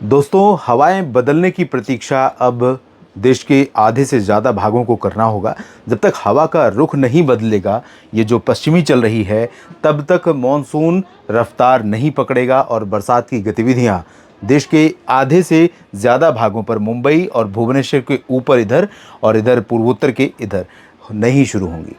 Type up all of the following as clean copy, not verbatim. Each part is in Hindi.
दोस्तों, हवाएं बदलने की प्रतीक्षा अब देश के आधे से ज़्यादा भागों को करना होगा। जब तक हवा का रुख नहीं बदलेगा, ये जो पश्चिमी चल रही है, तब तक मॉनसून रफ्तार नहीं पकड़ेगा और बरसात की गतिविधियां देश के आधे से ज़्यादा भागों पर, मुंबई और भुवनेश्वर के ऊपर इधर और इधर पूर्वोत्तर के इधर नहीं शुरू होंगी।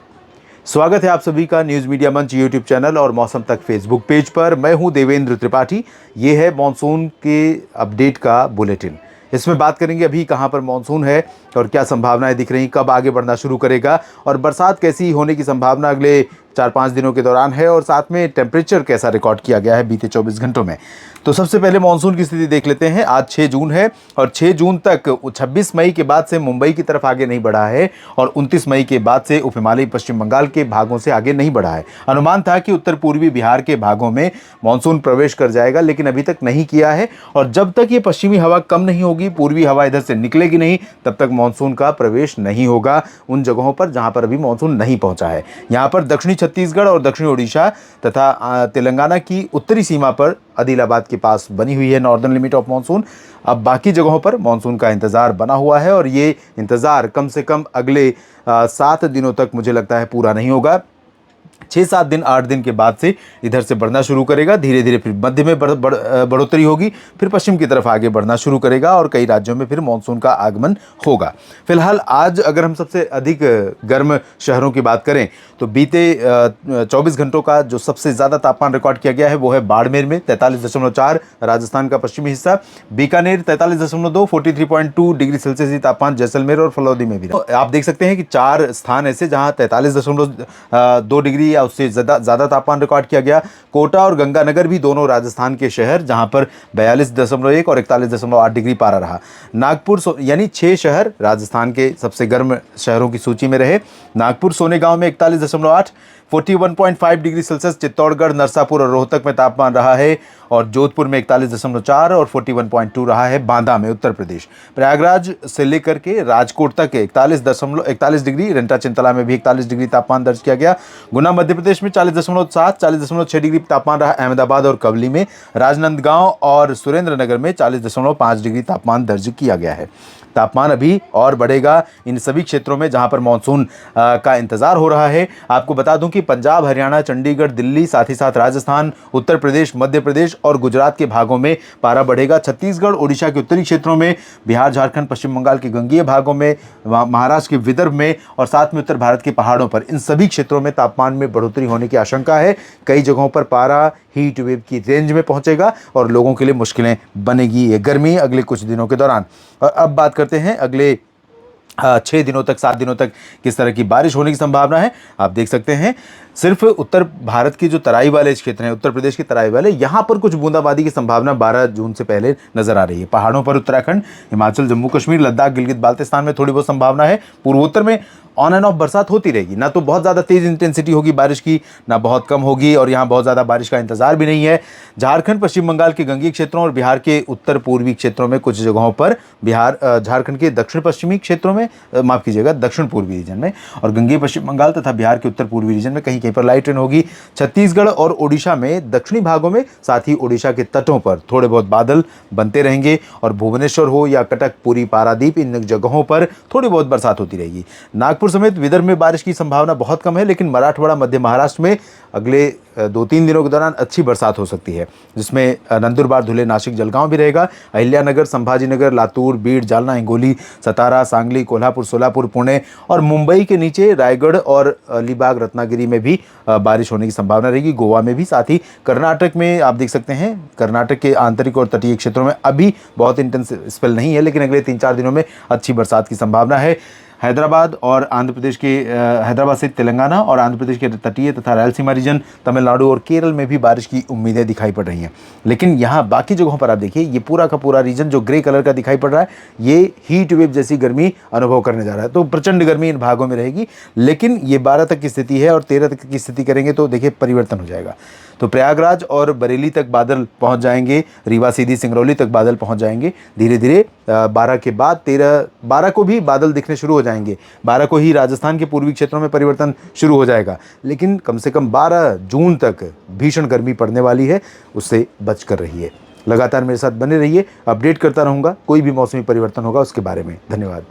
स्वागत है आप सभी का न्यूज़ मीडिया मंच यूट्यूब चैनल और मौसम तक फेसबुक पेज पर। मैं हूं देवेंद्र त्रिपाठी। ये है मॉनसून के अपडेट का बुलेटिन। इसमें बात करेंगे अभी कहां पर मॉनसून है और क्या संभावनाएं दिख रही, कब आगे बढ़ना शुरू करेगा और बरसात कैसी होने की संभावना अगले 4-5 दिनों के दौरान है, और साथ में टेम्परेचर कैसा रिकॉर्ड किया गया है बीते 24 घंटों में। तो सबसे पहले मॉनसून की स्थिति देख लेते हैं। आज 6 जून है और 6 जून तक 26 मई के बाद से मुंबई की तरफ आगे नहीं बढ़ा है और 29 मई के बाद से उप हिमालयी पश्चिम बंगाल के भागों से आगे नहीं बढ़ा है। अनुमान था कि उत्तर पूर्वी बिहार के भागों में मॉनसून प्रवेश कर जाएगा, लेकिन अभी तक नहीं किया है। और जब तक ये पश्चिमी हवा कम नहीं होगी, पूर्वी हवा इधर से निकलेगी नहीं, तब तक मॉनसून का प्रवेश नहीं होगा उन जगहों पर जहां पर अभी मॉनसून नहीं पहुंचा है। यहां पर दक्षिणी छत्तीसगढ़ और दक्षिणी ओडिशा तथा तेलंगाना की उत्तरी सीमा पर आदिलाबाद के पास बनी हुई है नॉर्दर्न लिमिट ऑफ मॉनसून। अब बाकी जगहों पर मॉनसून का इंतजार बना हुआ है और ये इंतजार कम से कम अगले 7 दिनों तक मुझे लगता है पूरा नहीं होगा। 6-7 दिन 8 दिन के बाद से इधर से बढ़ना शुरू करेगा, धीरे धीरे फिर मध्य में बढ़ोतरी होगी, फिर पश्चिम की तरफ आगे बढ़ना शुरू करेगा और कई राज्यों में फिर मानसून का आगमन होगा। फिलहाल आज अगर हम सबसे अधिक गर्म शहरों की बात करें तो बीते 24 घंटों का जो सबसे ज़्यादा तापमान रिकॉर्ड किया गया है वो है बाड़मेर में 43.4, राजस्थान का पश्चिमी हिस्सा, बीकानेर 43.2, 43.2 डिग्री सेल्सियस ही तापमान जैसलमेर और फलौदी में भी। तो आप देख सकते हैं कि 4 स्थान ऐसे जहां 43.2 डिग्री या उससे ज़्यादा तापमान रिकॉर्ड किया गया। कोटा और गंगानगर भी दोनों राजस्थान के शहर, जहां पर 42.1 और 41.8 डिग्री पारा रहा। नागपुर यानी 6 शहर राजस्थान के सबसे गर्म शहरों की सूची में रहे। नागपुर सोनेगांव में 41.8, 41.5 डिग्री सेल्सियस। चित्तौड़गढ़, नरसापुर और रोहतक में तापमान रहा है और जोधपुर में 41.4 और 41.2 रहा है बांदा में, उत्तर प्रदेश। प्रयागराज से लेकर के राजकोट तक 41 डिग्री, रेंटा चिंतला में भी 41 डिग्री तापमान दर्ज किया गया। गुना मध्य प्रदेश में 40.7, 40.6 डिग्री तापमान रहा अहमदाबाद और कवली में। राजनांदगांव और सुरेंद्र नगर में 40.5 डिग्री तापमान दर्ज किया गया है। तापमान अभी और बढ़ेगा इन सभी क्षेत्रों में जहां पर मानसून का इंतजार हो रहा है। आपको बता दूं कि पंजाब, हरियाणा, चंडीगढ़, दिल्ली, साथ ही साथ राजस्थान, उत्तर प्रदेश, मध्य प्रदेश और गुजरात के भागों में पारा बढ़ेगा। छत्तीसगढ़, ओडिशा के उत्तरी क्षेत्रों में, बिहार, झारखंड, पश्चिम बंगाल के गंगीय भागों में, महाराष्ट्र के विदर्भ में और साथ में उत्तर भारत के पहाड़ों पर, इन सभी क्षेत्रों में तापमान में बढ़ोतरी होने की आशंका है। कई जगहों पर पारा हीट वेव की रेंज में पहुंचेगा और लोगों के लिए मुश्किलें बनेगी ये गर्मी अगले कुछ दिनों के दौरान। और अब बात करते हैं अगले 6 दिनों तक, 7 दिनों तक किस तरह की बारिश होने की संभावना है। आप देख सकते हैं सिर्फ उत्तर भारत के जो तराई वाले क्षेत्र हैं, उत्तर प्रदेश के तराई वाले, यहाँ पर कुछ बूंदाबांदी की संभावना 12 जून से पहले नजर आ रही है। पहाड़ों पर उत्तराखंड, हिमाचल, जम्मू कश्मीर, लद्दाख, गिलगित बाल्टिस्तान में थोड़ी बहुत संभावना है। पूर्वोत्तर में ऑन एंड ऑफ बरसात होती रहेगी, ना तो बहुत ज़्यादा तेज़ इंटेंसिटी होगी बारिश की, ना बहुत कम होगी, और यहाँ बहुत ज़्यादा बारिश का इंतजार भी नहीं है। झारखंड, पश्चिम बंगाल के गंगीय क्षेत्रों और बिहार के उत्तर पूर्वी क्षेत्रों में कुछ जगहों पर, झारखंड के दक्षिण पश्चिमी क्षेत्रों में, माफ़ कीजिएगा, दक्षिण पूर्वी रीजन में और गंगीय पश्चिम बंगाल तथा बिहार के उत्तर पूर्वी रीजन में कहीं कहीं पर लाइट रेन होगी। छत्तीसगढ़ और ओडिशा में दक्षिणी भागों में, साथ ही ओडिशा के तटों पर थोड़े बहुत बादल बनते रहेंगे और भुवनेश्वर हो या कटक, पुरी, पारादीप, इन जगहों पर थोड़ी बहुत बरसात होती रहेगी। नागपुर समेत विदर्भ में बारिश की संभावना बहुत कम है, लेकिन मराठवाड़ा, मध्य महाराष्ट्र में अगले 2-3 दिनों के दौरान अच्छी बरसात हो सकती है, जिसमें नंदुरबार, धुले, नासिक, जलगांव भी रहेगा। अहिल्यानगर, संभाजीनगर, लातूर, बीड, जालना, हिंगोली, सतारा, सांगली, कोल्हापुर, सोलापुर, पुणे और मुंबई के नीचे रायगढ़ और अलीबाग, रत्नागिरी में भी बारिश होने की संभावना रहेगी। गोवा में भी, साथ ही कर्नाटक में आप देख सकते हैं, कर्नाटक के आंतरिक और तटीय क्षेत्रों में अभी बहुत इंटेंस स्पेल नहीं है, लेकिन अगले 3-4 दिनों में अच्छी बरसात की संभावना है। हैदराबाद और आंध्र प्रदेश के, हैदराबाद से तेलंगाना और आंध्र प्रदेश के तटीय तथा रायलसीमा रीजन, तमिलनाडु और केरल में भी बारिश की उम्मीदें दिखाई पड़ रही हैं। लेकिन यहाँ बाकी जगहों पर आप देखिए, ये पूरा का पूरा रीजन जो ग्रे कलर का दिखाई पड़ रहा है, ये हीट वेव जैसी गर्मी अनुभव करने जा रहा है। तो प्रचंड गर्मी इन भागों में रहेगी, लेकिन ये 12 तक की स्थिति है और 13 तक की स्थिति करेंगे तो देखिए परिवर्तन हो जाएगा। तो प्रयागराज और बरेली तक बादल पहुंच जाएंगे, रीवा, सीधी, सिंगरौली तक बादल पहुंच जाएंगे धीरे धीरे। 12 के बाद 12 को भी बादल दिखने शुरू हो जाएंगे। 12 को ही राजस्थान के पूर्वी क्षेत्रों में परिवर्तन शुरू हो जाएगा, लेकिन कम से कम 12 जून तक भीषण गर्मी पड़ने वाली है, उससे बच कर रहिए। लगातार मेरे साथ बने रहिए, अपडेट करता रहूँगा कोई भी मौसमी परिवर्तन होगा उसके बारे में। धन्यवाद।